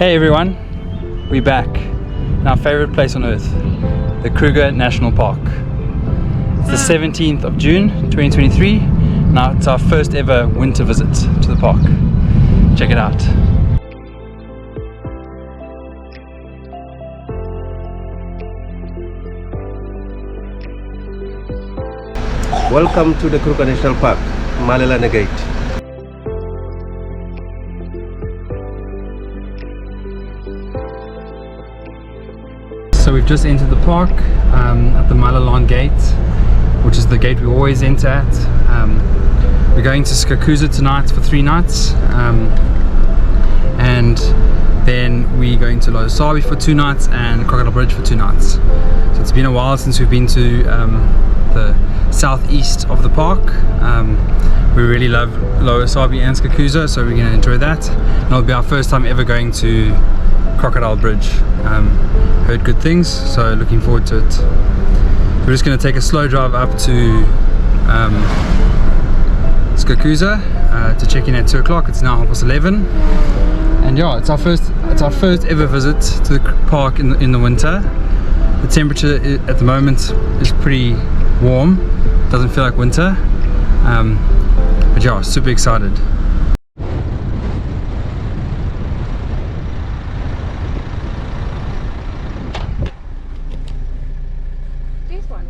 Hey everyone, we're back in our favorite place on earth, the Kruger National Park. It's the 17th of June 2023. Now it's our first ever winter visit to the park. Check it out. Welcome to the Kruger National Park, Malalane Gate. So we've just entered the park at the Malalane Gate, which is the gate we always enter at. We're going to Skukuza tonight for 3 nights, and then we're going to Sabie for 2 nights and Crocodile Bridge for 2 nights. So it's been a while since we've been to the southeast of the park. We really love Sabie and Skukuza, so we're going to enjoy that. And it'll be our first time ever going to Crocodile Bridge. Heard good things, so looking forward to it. We're just going to take a slow drive up to Skukuza to check in at 2 o'clock. It's now 11:30, and yeah, it's our first ever visit to the park in the winter. The temperature at the moment is pretty warm, doesn't feel like winter, but yeah, super excited. This one.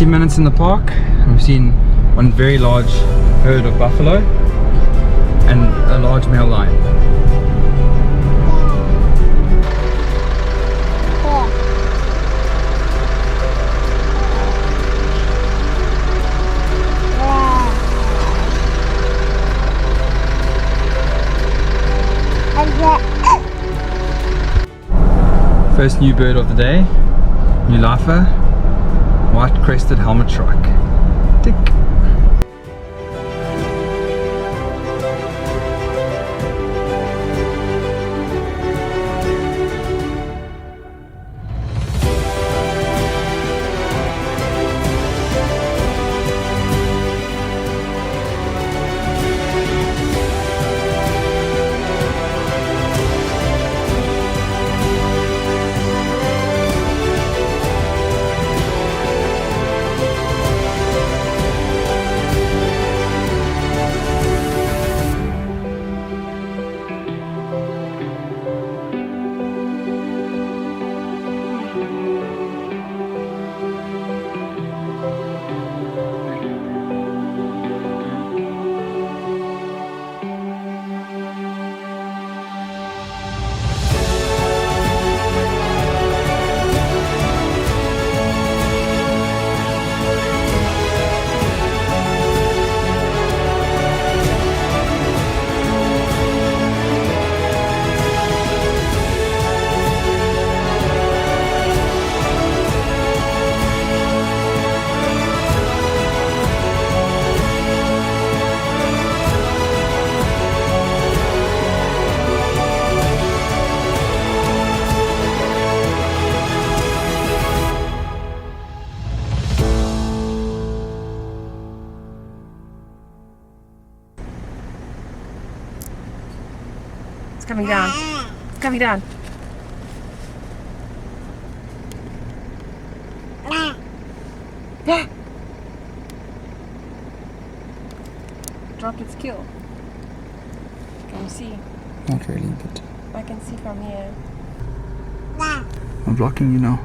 Minutes in the park, and we've seen one very large herd of buffalo and a large male lion. First new bird of the day, new lifer. White crested helmet shrike. Tick. It's coming down. It's coming down. Dropped its kill. Can you see? Not really, but I can see from here. I'm blocking you now.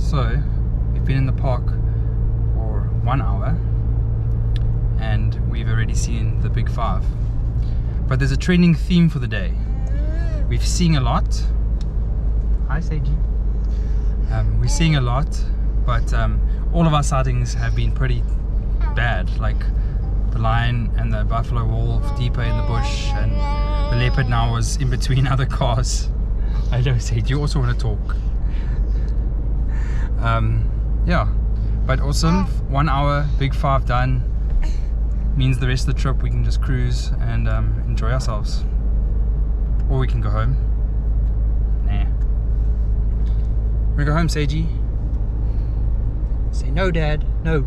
So we've been in the park for 1 hour and we've already seen the big five. But there's a trending theme for the day. We've seen a lot. Hi Sabie. We're seeing a lot, but all of our sightings have been pretty bad. Like the lion and the buffalo wolf deeper in the bush, and the leopard now was in between other cars. I don't say, do you also want to talk? Yeah, but awesome. 1 hour, big five done. Means the rest of the trip we can just cruise and enjoy ourselves. Or we can go home. Nah. We're gonna go home, Sabie. Say no, Dad. No.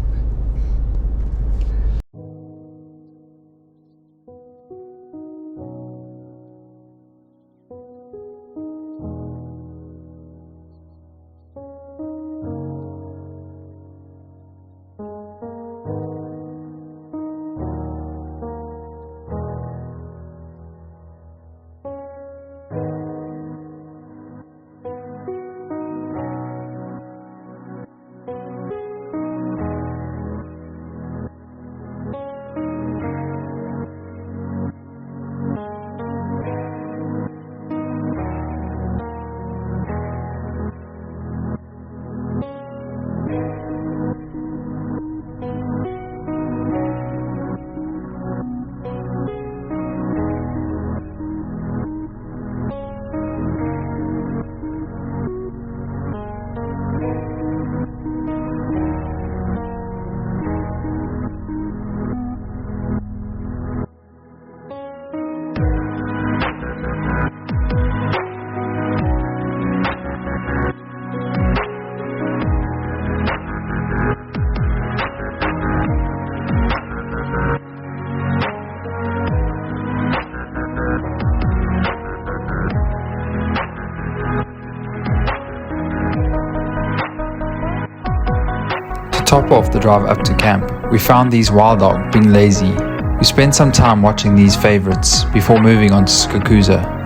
Top off the drive up to camp, we found these wild dog being lazy. We spent some time watching these favorites before moving on to Skukuza.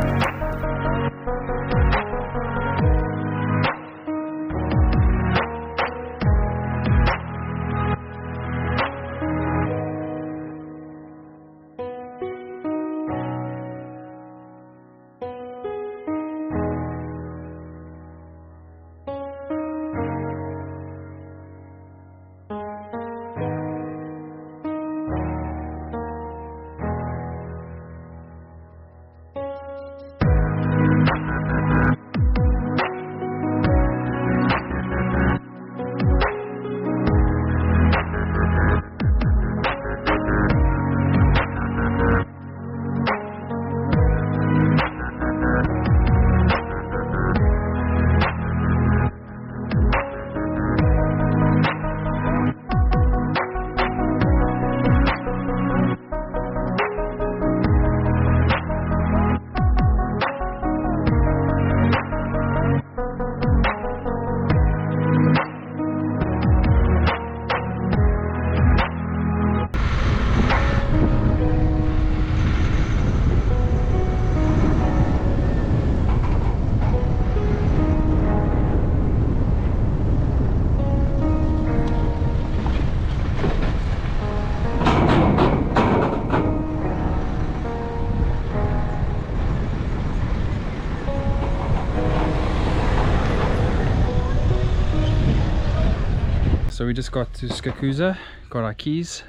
So we just got to Skukuza, got our keys.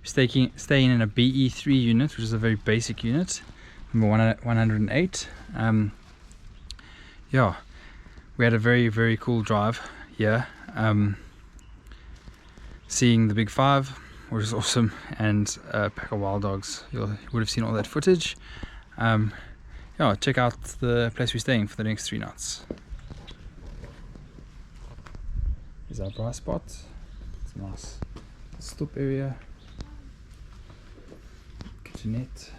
Staying in a BE3 unit, which is a very basic unit, number 108. Yeah, we had a very cool drive here. Seeing the big five, which is awesome, and a pack of wild dogs. You would have seen all that footage. Yeah, check out the place we're staying for the next 3 nights. Is our dry spot. It's a nice stoop area. Kitchenette.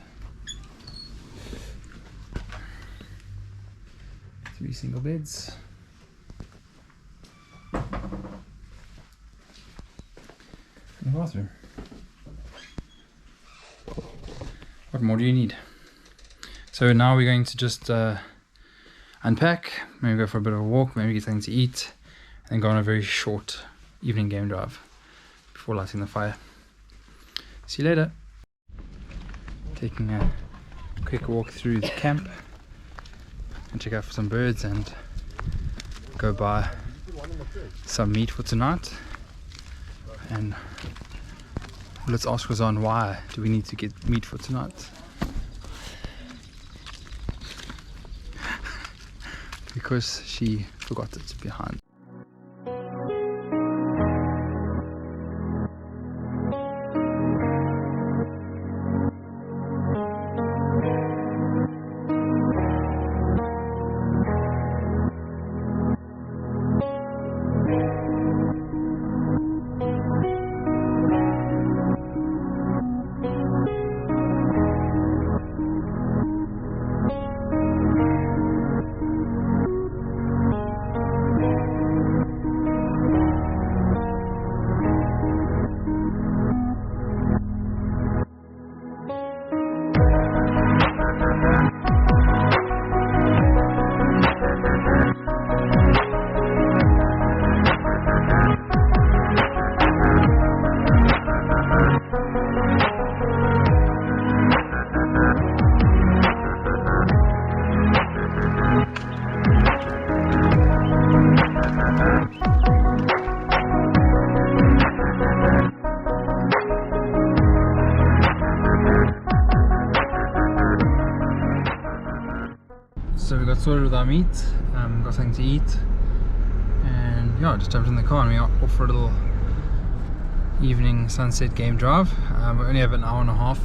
3 single beds. And a bathroom. What more do you need? So now we're going to just unpack, maybe go for a bit of a walk, maybe get something to eat, and go on a very short evening game drive before lighting the fire. See you later. Taking a quick walk through the camp and check out for some birds and go buy some meat for tonight. And let's ask Razan, why do we need to get meat for tonight? Because she forgot it behind. So we got sorted with our meat, got something to eat, and yeah, just jumped in the car and we are off for a little evening sunset game drive. We only have an hour and a half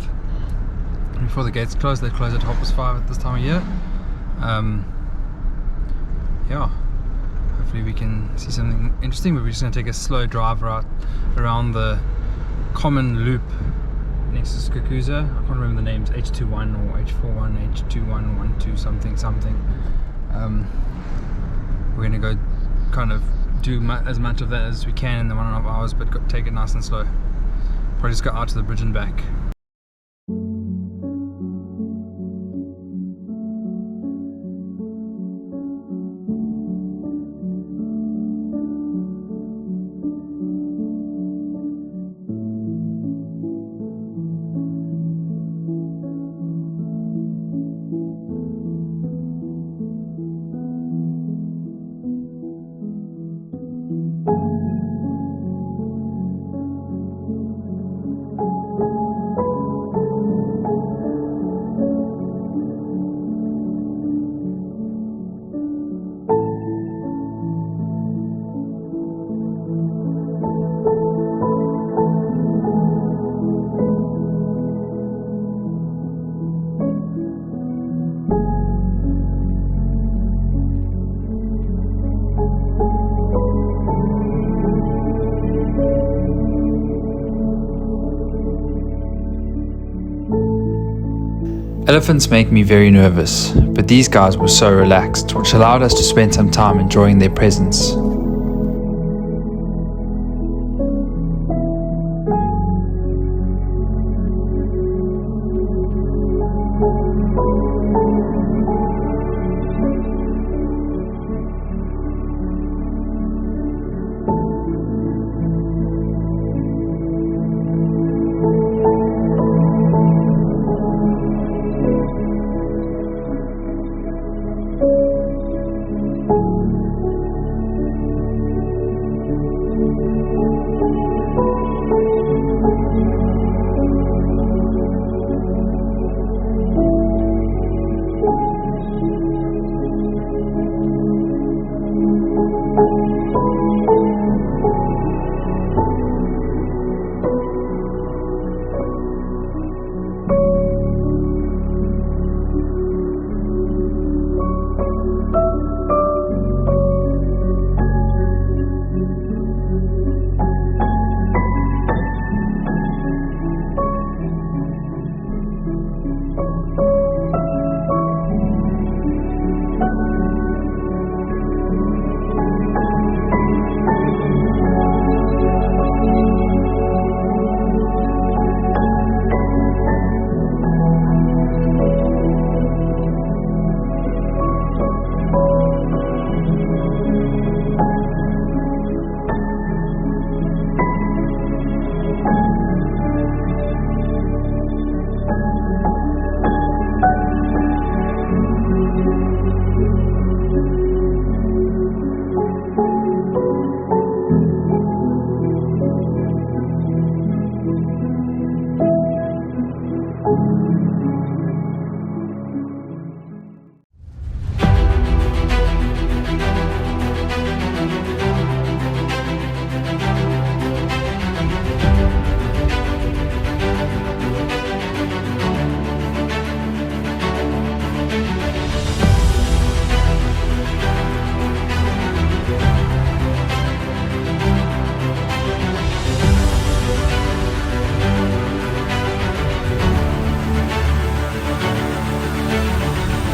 before the gates close. They close at 5:30 at this time of year. Yeah, hopefully we can see something interesting, but we're just going to take a slow drive around the common loop next to Skukuza. I can't remember the names, H21 or H41, H2112 something. We're going to go kind of do as much of that as we can in the 1.5 hours, but take it nice and slow. Probably just go out to the bridge and back. Elephants make me very nervous, but these guys were so relaxed, which allowed us to spend some time enjoying their presence.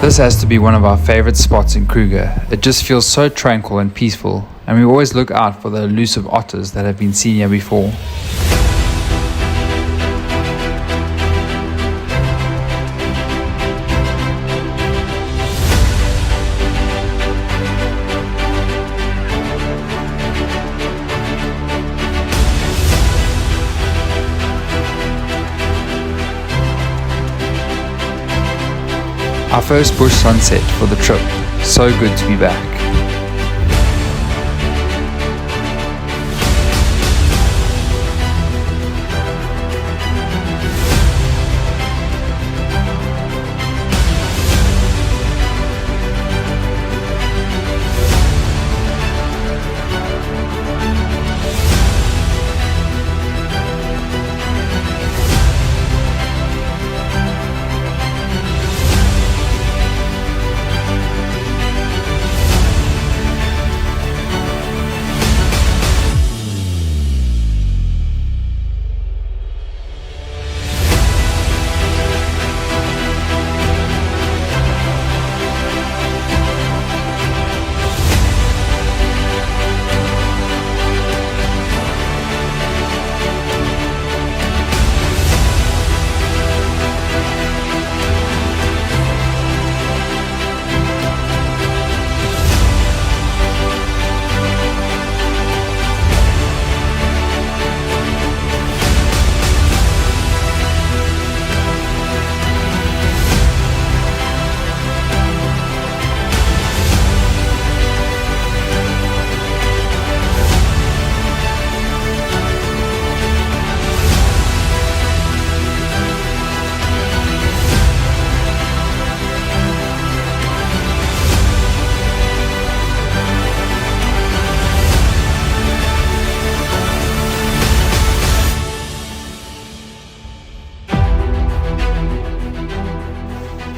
This has to be one of our favorite spots in Kruger. It just feels so tranquil and peaceful, and we always look out for the elusive otters that have been seen here before. Our first bush sunset for the trip. So good to be back.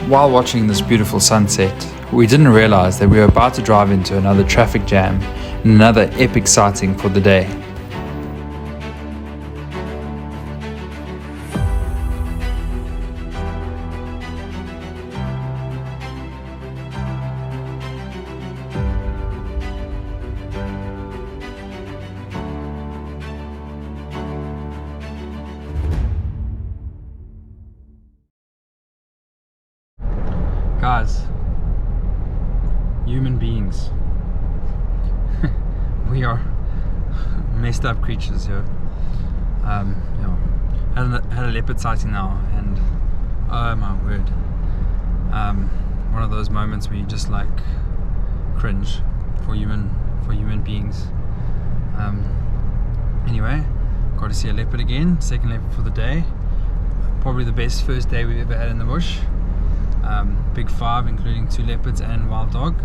While watching this beautiful sunset, we didn't realize that we were about to drive into another traffic jam and another epic sighting for the day. Guys, human beings, we are messed up creatures here. Had a leopard sighting now, and oh my word, one of those moments where you just like cringe for human beings. Anyway, got to see a leopard again, second leopard for the day. Probably the best first day we've ever had in the bush. Big 5, including 2 leopards and wild dog.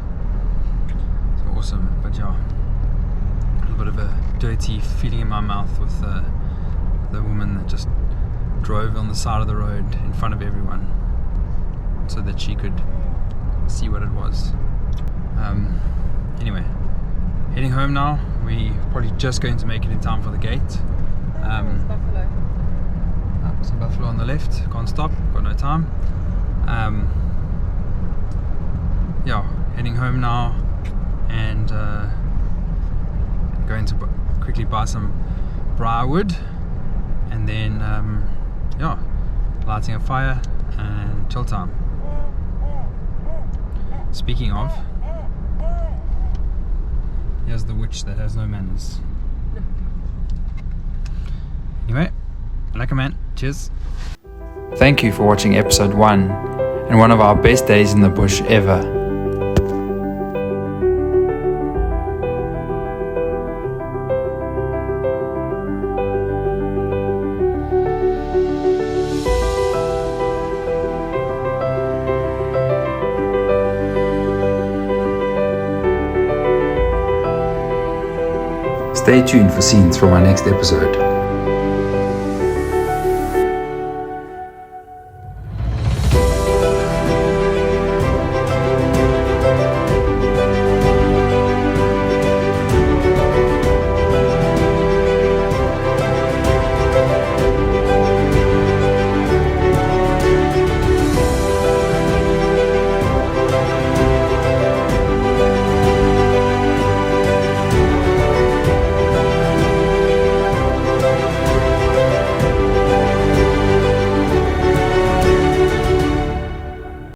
So awesome. But yeah, a little bit of a dirty feeling in my mouth with the woman that just drove on the side of the road in front of everyone so that she could see what it was. Anyway, heading home now. We probably just going to make it in time for the gate. Buffalo. Some buffalo on the left. Can't stop. Got no time. Yeah, heading home now, and going to quickly buy some briarwood, and then yeah, lighting a fire and chill time. Speaking of, here's the witch that has no manners. Anyway, like a man. Cheers. Thank you for watching episode 1 and one of our best days in the bush ever. Stay tuned for scenes from our next episode.